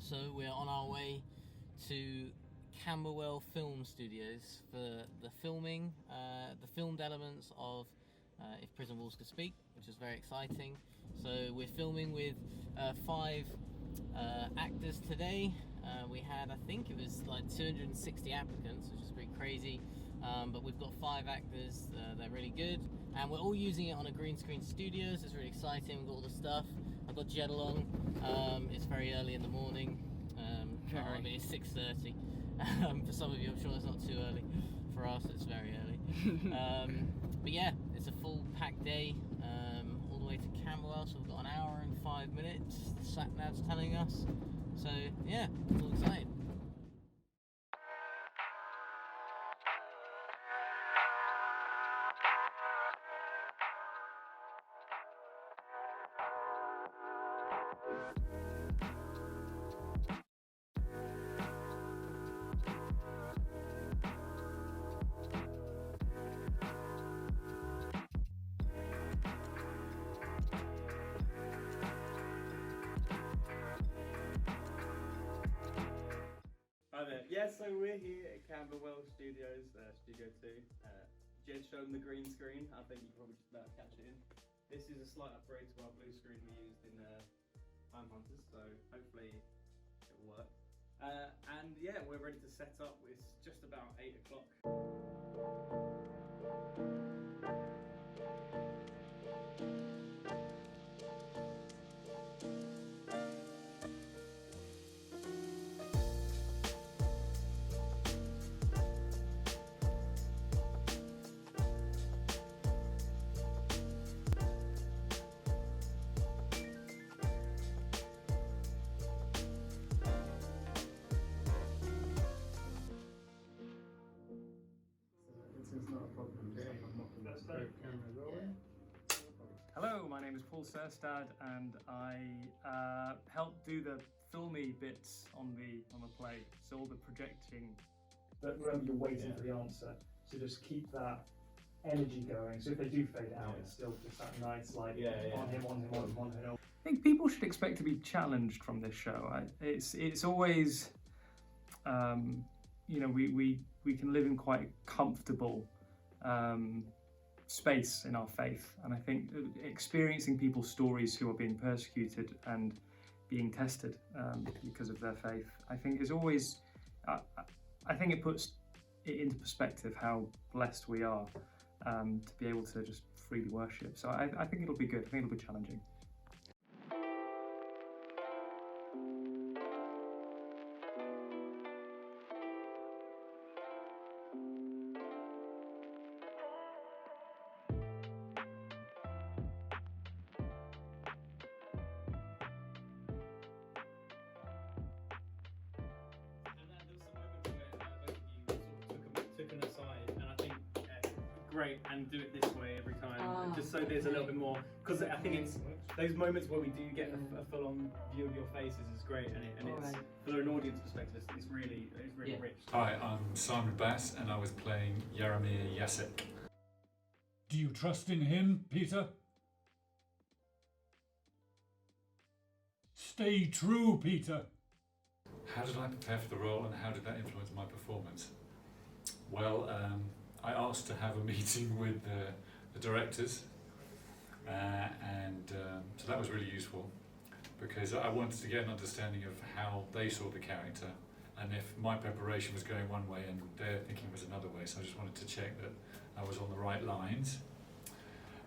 So we're on our way to Camberwell Studios for the filming, the filmed elements of If Prison Walls Could Speak, which is very exciting. So we're filming with 5 actors today. We had, I think it was like 260 applicants, which is pretty crazy. But we've got 5 actors, they're really good. And we're all using it on a green screen studio, so it's really exciting. We've got all the stuff. I've got Jedd along. It's very early in the morning. I mean, it's 6:30. For some of you, I'm sure it's not too early. For us, it's very early. But yeah, it's a full packed day, all the way to Camberwell, so we've got an hour and 5 minutes, the sat-nav's telling us. So yeah, it's all exciting. Hi there. Yeah, so we're here at Camberwell Studios, Studio 2. Jedd showed them the green screen. I think you can probably just about catch it in. This is a slight upgrade to our blue screen we used in Time Hunters, so hopefully it will work. And yeah, we're ready to set up. It's just about 8 o'clock. It's not a problem. Hello, my name is Syrstad, and I helped do the filmy bits on the play, so all the projecting. But remember, you're waiting for the answer, so just keep that energy going. So if they do fade out, it's still just that nice, like on him. I think people should expect to be challenged from this show. It's always, you know, we can live in quite a comfortable space in our faith, and I think experiencing people's stories who are being persecuted and being tested because of their faith, I think is always, I think it puts it into perspective how blessed we are to be able to just freely worship. So I think it'll be good. I think it'll be challenging. Took an aside, and I think great, and do it this way every time, just so there's a little bit more, because I think it's those moments where we do get a full-on view of your faces is great, and it's for an audience perspective, it's really rich. Hi, I'm Simon Bass, and I was playing Jaromir Jacek. Do you trust in him, Peter? Stay true, Peter. How did I prepare for the role, and how did that influence my performance? Well, I asked to have a meeting with the directors, and so that was really useful, because I wanted to get an understanding of how they saw the character, and if my preparation was going one way and their thinking was another way, so I just wanted to check that I was on the right lines.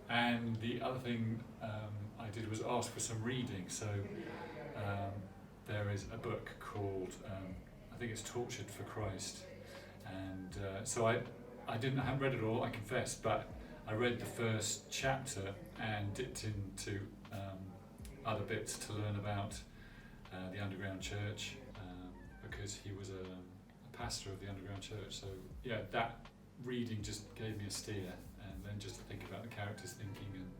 And the other thing I did was ask for some reading, so there is a book called, I think it's Tortured for Christ, and so I haven't read it all, I confess, but I read the first chapter and dipped into other bits to learn about the underground church, because he was a pastor of the underground church. So yeah, that reading just gave me a steer, and then just to think about the character's thinking and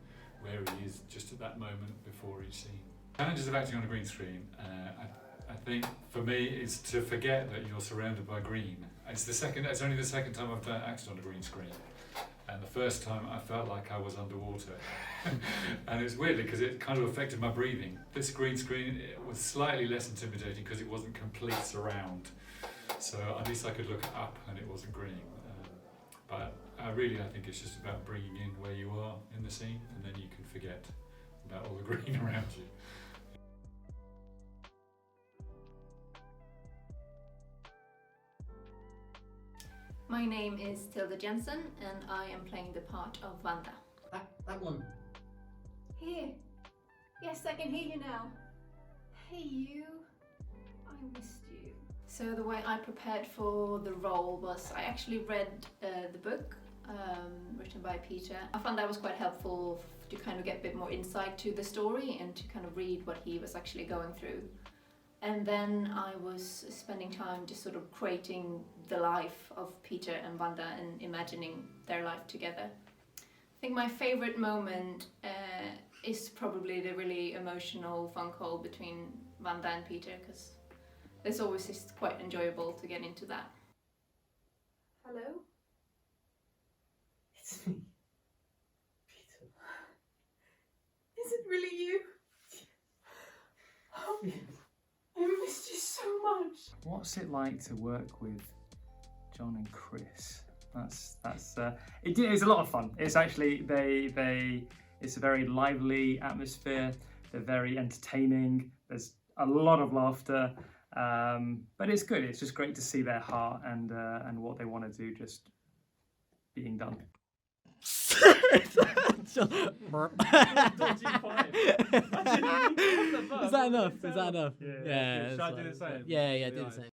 where he is just at that moment before each scene. Challenges of acting on a green screen, I think for me is to forget that you're surrounded by green. It's only the second time I've acted on a green screen, And the first time I felt like I was underwater. And it's weirdly because it kind of affected my breathing. This green screen, it was slightly less intimidating because it wasn't complete surround. So at least I could look up and it wasn't green. But I think it's just about bringing in where you are in the scene, and then you can forget about all the green around you. My name is Tilde Jensen, and I am playing the part of Wanda. That one. Here. Yes, I can hear you now. Hey you. I missed you. So the way I prepared for the role was I actually read the book written by Peter. I found that was quite helpful to kind of get a bit more insight to the story and to kind of read what he was actually going through. And then I was spending time just sort of creating the life of Peter and Wanda and imagining their life together. I think my favorite moment is probably the really emotional phone call between Wanda and Peter, because it's always just quite enjoyable to get into that. Hello? It's me. Peter. Is it really you? Oh, I missed you so much. What's it like to work with John and Chris? It's a lot of fun. It's actually it's a very lively atmosphere. They're very entertaining. There's a lot of laughter, but it's good. It's just great to see their heart and what they want to do just being done. Is that enough? Is that enough? Yeah. Should I do the same? Yeah, do the same.